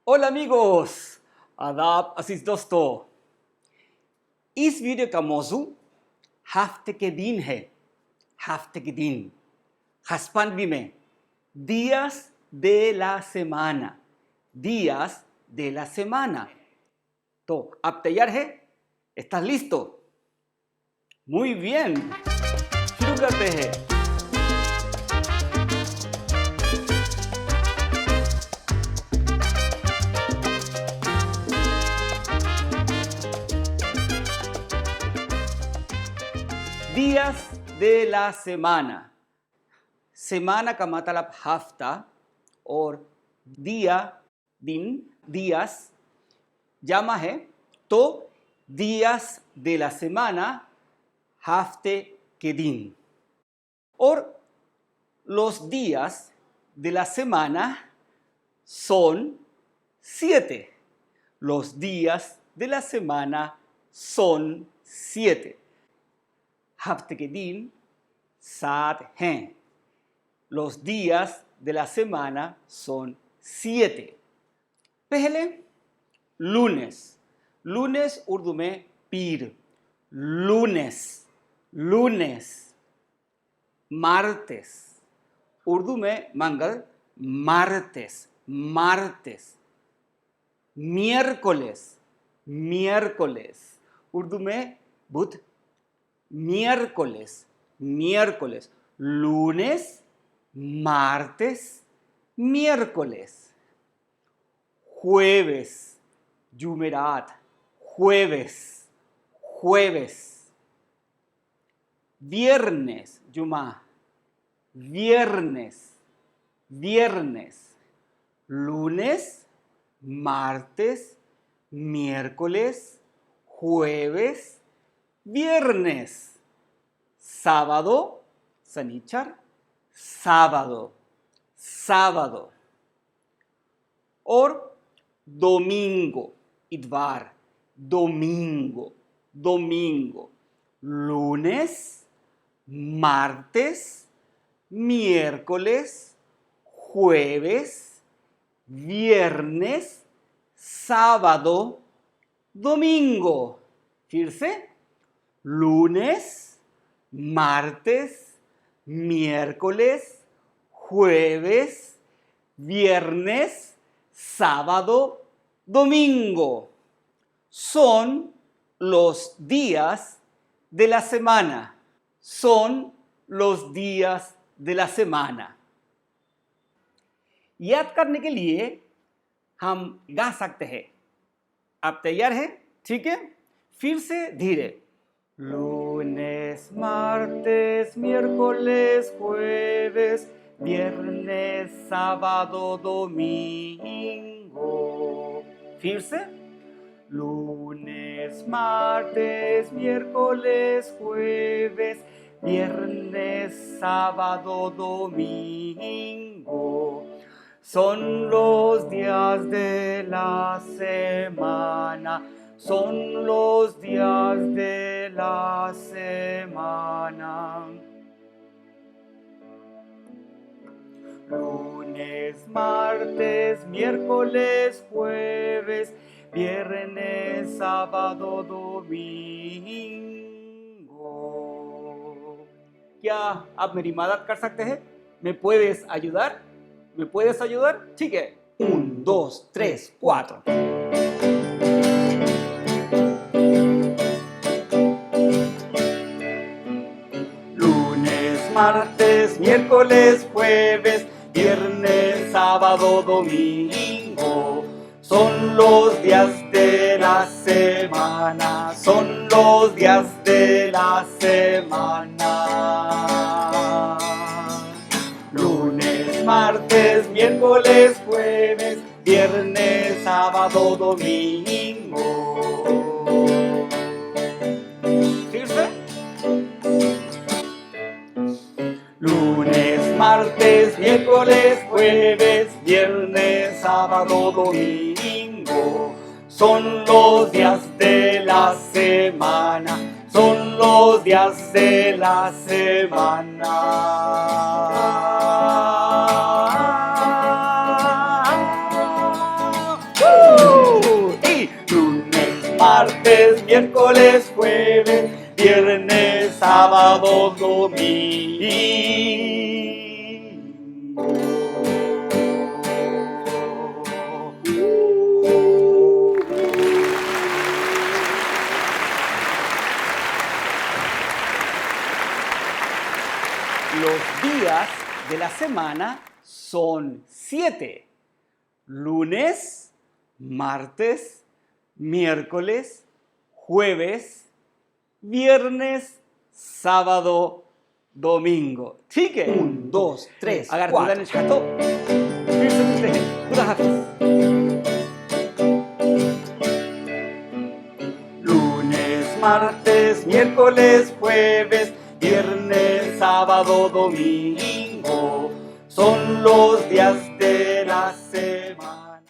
Hello amigos, आदाब अजीज दोस्तों। इस वीडियो का मौजू हफ्ते के दिन है। हफ्ते के दिन हिस्पानवी में días de la semana, días de la semana। तो आप तैयार है? ¿Estás listo? Muy bien, शुरू करते हैं। días de la semana। semana का मतलब हफ्ता और दिया दिन días जमा है, तो días de la semana हफ्ते के दिन। और los días de la semana son 7। los días de la semana son 7। हफ्ते के दिन 7 हैं। los días de la semana son 7। पहले lunes। lunes उर्दू में पीर, lunes lunes। martes उर्दू में मंगल, martes martes। miércoles miércoles Urdu में बुध, miércoles miércoles। lunes martes miércoles। jueves jumerat, jueves jueves। viernes जुमा, viernes viernes। lunes martes miércoles jueves viernes। sábado शनिचर, sábado sábado। और domingo इतवार, domingo domingo। lunes martes miércoles jueves viernes sábado domingo। फिर से lunes martes miércoles jueves viernes sábado domingo। son los días de la semana। son los días de la semana। याद करने के लिए हम गा सकते हैं। आप तैयार हैं? ठीक है, फिर से धीरे। lunes martes miércoles jueves viernes sábado domingo। फिर से lunes martes miércoles jueves viernes sábado domingo। son los días de la semana, son los días de la semana। lunes martes miércoles jueves viernes sábado domingo। क्या आप मेरी मदद कर सकते हैं? ¿Me puedes ayudar? ¿Me puedes ayudar? ठीक है, 1 2 3 4। lunes martes miércoles jueves viernes sábado domingo। son los días de la semana, son los días de la semana। lunes martes miércoles jueves viernes sábado domingo। फिर से lunes martes miércoles jueves viernes sábado domingo। son los días de la semana, son los días de la semana। martes, miércoles, jueves, viernes, sábado, domingo. Los días de la semana son 7. Lunes, martes, miércoles, jueves, viernes, sábado, domingo. ठीक है? 1, 2, 3, अगर 4. खुदा ने चाहा तो फिर से मिलते हैं. खुदा हाफिज. Lunes, martes, miércoles, jueves, viernes, sábado, domingo. Son los días de la semana.